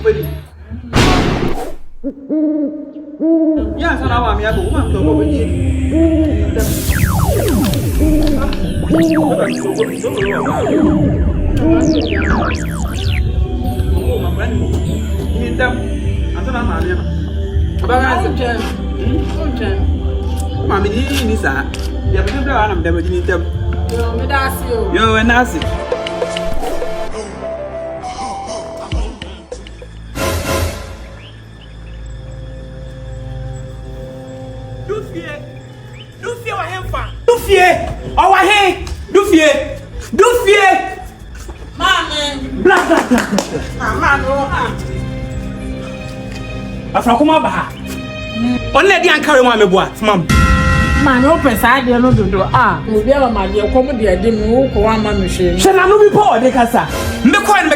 ready. Yes, and I'm here to want to go with you. Oh, my friend. In them. I'm not married. About Mammy, this are. You have never done them with them. You're a Nazi. Do fear, do fear, our hay, do fear, Mamma, black, man, Afrakuma Baha. Only the carry one, Mom. Man, open side, you know, do. We have a man, you come with the idea, one machine. Shall I know before they can say? Me